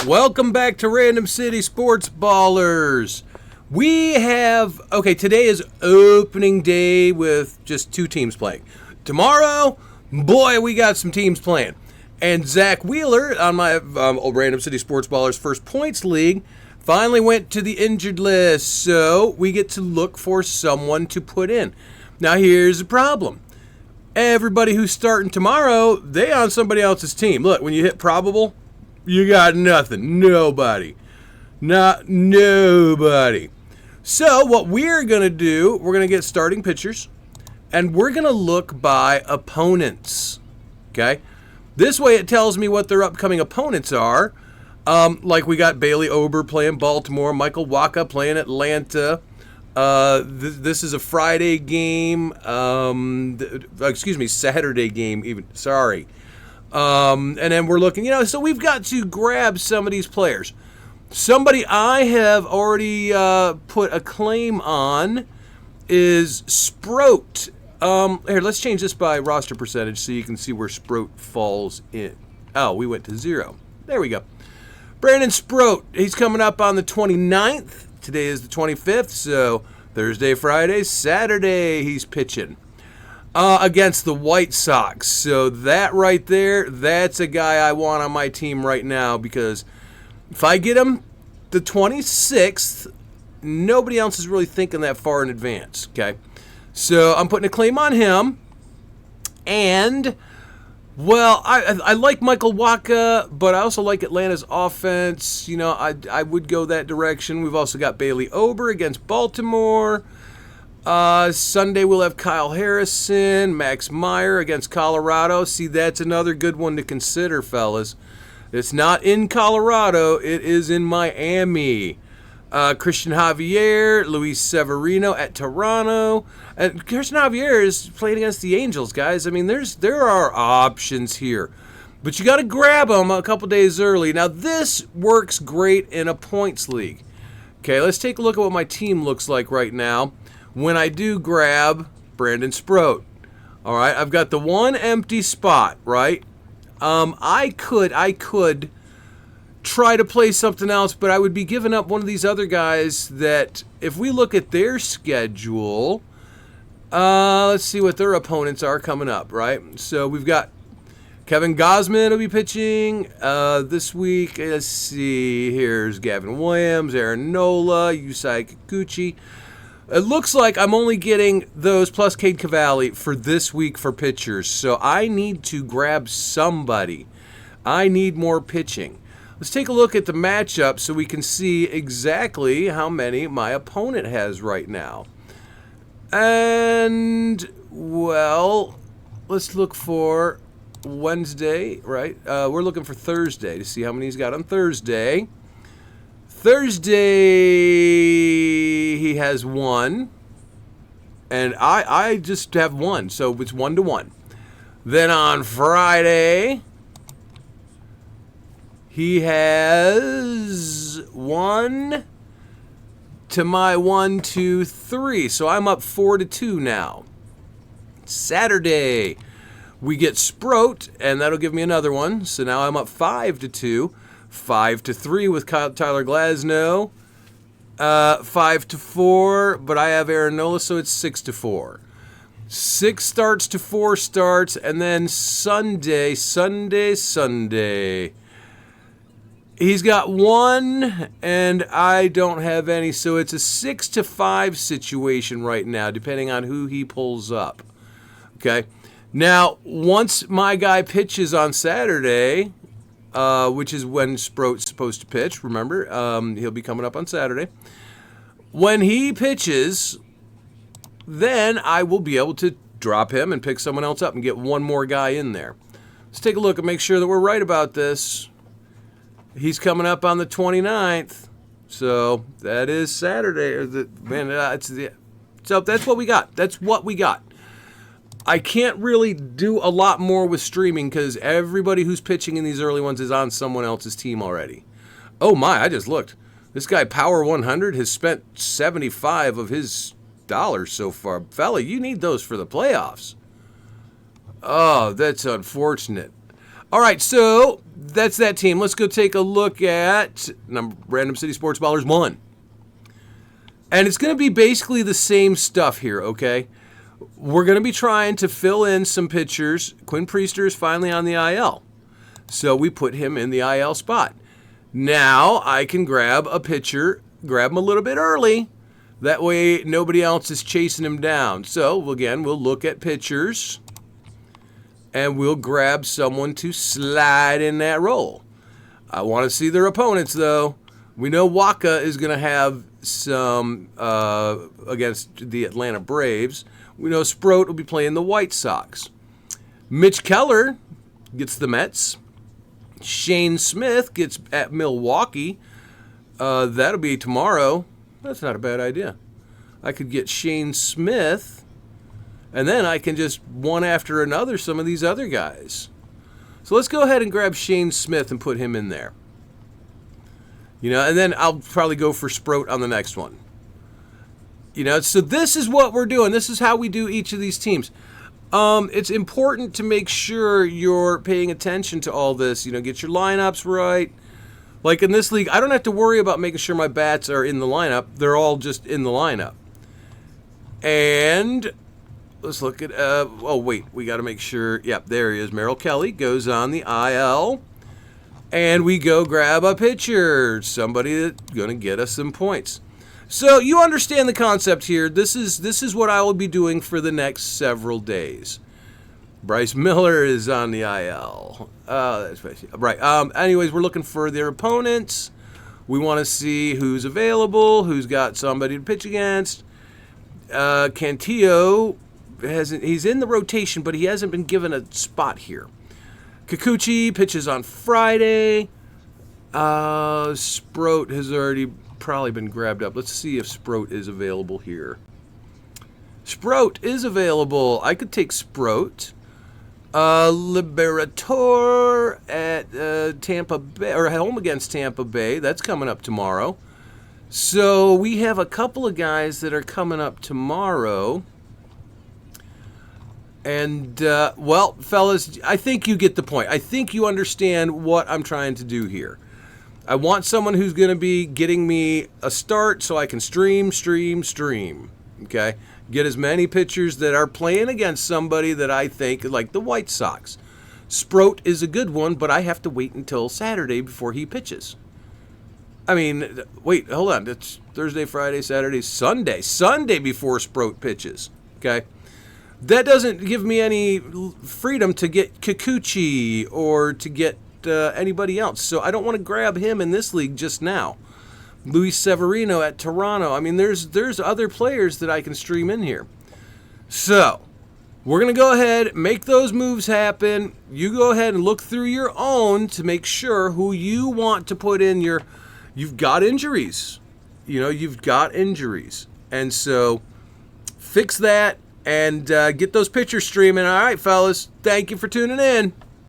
Welcome back to Random City Sports Ballers. Today is opening day with just two teams playing. Tomorrow, boy, we got some teams playing. And Zach Wheeler on my Random City Sports Ballers First Points League finally went to the injured list, so we get to look for someone to put in. Now, here's the problem. Everybody who's starting tomorrow, they on somebody else's team. Look, when you hit probable, you got nothing. Nobody. Not nobody. So what we're going to do, we're going to get starting pitchers, and we're going to look by opponents. Okay? This way it tells me what their upcoming opponents are. Like we got Bailey Ober playing Baltimore, Michael Wacha playing Atlanta. This is a Friday game. Saturday game even. Sorry. And then we're looking, so we've got to grab some of these players. Somebody I have already put a claim on is Sproat. Here, let's change this by roster percentage so you can see where Sproat falls in. Oh, we went to 0. There we go. Brandon Sproat, he's coming up on the 29th. Today is the 25th, so Thursday, Friday, Saturday he's pitching against the White Sox. So that right there, that's a guy I want on my team right now, because if I get him the 26th, nobody else is really thinking that far in advance, okay? So I'm putting a claim on him. And, well, I like Michael Wacha, but I also like Atlanta's offense. I would go that direction. We've also got Bailey Ober against Baltimore. Sunday we'll have Kyle Harrison, Max Meyer against Colorado. See, that's another good one to consider, fellas. It's not in Colorado. It is in Miami. Christian Javier, Luis Severino at Toronto. And Christian Javier is playing against the Angels, guys. I mean, there are options here. But you got to grab them a couple days early. Now, this works great in a points league. Okay, let's take a look at what my team looks like right now when I do grab Brandon Sproat. All right, I've got the one empty spot, right? I could try to play something else, but I would be giving up one of these other guys that, if we look at their schedule, let's see what their opponents are coming up, right? So we've got Kevin Gausman will be pitching this week. Let's see, here's Gavin Williams, Aaron Nola, Yusei Kikuchi. It looks like I'm only getting those plus Cade Cavalli for this week for pitchers, so I need to grab somebody. I need more pitching. Let's take a look at the matchup so we can see exactly how many my opponent has right now. And, well, let's look for Wednesday, right? We're looking for Thursday to see how many he's got on Thursday. Thursday, he has 1. And I just have 1, so it's 1-1. Then on Friday, he has 1 to my 1, 2, 3. So I'm up 4-2 now. Saturday, we get Sproat, and that'll give me another one. So now I'm up 5-2. 5-3 with Tyler Glasnow. 5-4, but I have Aaron Nola, so it's 6-4. 6 starts to 4 starts, and then Sunday. He's got 1, and I don't have any, so it's a 6-5 situation right now, depending on who he pulls up. Okay? Now, once my guy pitches on Saturday, which is when Sproat's supposed to pitch, remember, he'll be coming up on Saturday. When he pitches, then I will be able to drop him and pick someone else up and get one more guy in there. Let's take a look and make sure that we're right about this. He's coming up on the 29th, so that is Saturday. So that's what we got. That's what we got. I can't really do a lot more with streaming because everybody who's pitching in these early ones is on someone else's team already. Oh my, I just looked. This guy, Power 100, has spent 75 of his dollars so far. Fella, you need those for the playoffs. Oh, that's unfortunate. All right, so that's that team. Let's go take a look at Random City Sports Ballers 1. And it's going to be basically the same stuff here, okay? We're going to be trying to fill in some pitchers. Quinn Priester is finally on the IL. So we put him in the IL spot. Now I can grab a pitcher, grab him a little bit early. That way nobody else is chasing him down. So again, we'll look at pitchers. And we'll grab someone to slide in that role. I want to see their opponents, though. We know Waka is going to have some against the Atlanta Braves. We know Sproat will be playing the White Sox. Mitch Keller gets the Mets. Shane Smith gets at Milwaukee. That'll be tomorrow. That's not a bad idea. I could get Shane Smith. And then I can just one after another some of these other guys. So let's go ahead and grab Shane Smith and put him in there. And then I'll probably go for Sproat on the next one. So this is what we're doing. This is how we do each of these teams. It's important to make sure you're paying attention to all this. Get your lineups right. Like in this league, I don't have to worry about making sure my bats are in the lineup. They're all just in the lineup. And let's look at, we got to make sure. Yep, there he is. Merrill Kelly goes on the IL. And we go grab a pitcher. Somebody that's going to get us some points. So you understand the concept here. This is what I will be doing for the next several days. Bryce Miller is on the IL. That's right. Anyways, we're looking for their opponents. We want to see who's available, who's got somebody to pitch against. Cantillo he's in the rotation, but he hasn't been given a spot here. Kikuchi pitches on Friday. Sproat has already probably been grabbed up. Let's see if Sproat is available here. Sproat is available. I could take Sproat. Liberator at Tampa Bay, or home against Tampa Bay. That's coming up tomorrow. So we have a couple of guys that are coming up tomorrow. And, fellas, I think you get the point. I think you understand what I'm trying to do here. I want someone who's going to be getting me a start so I can stream. Okay? Get as many pitchers that are playing against somebody that I think, like the White Sox. Sproat is a good one, but I have to wait until Saturday before he pitches. I mean, wait, hold on. It's Thursday, Friday, Saturday, Sunday. Sunday before Sproat pitches. Okay? That doesn't give me any freedom to get Kikuchi or to get anybody else. So I don't want to grab him in this league just now. Luis Severino at Toronto. I mean, there's other players that I can stream in here. So we're going to go ahead, make those moves happen. You go ahead and look through your own to make sure who you want to put in your... You've got injuries. You've got injuries. And so fix that. And get those pitchers streaming. All right, fellas. Thank you for tuning in.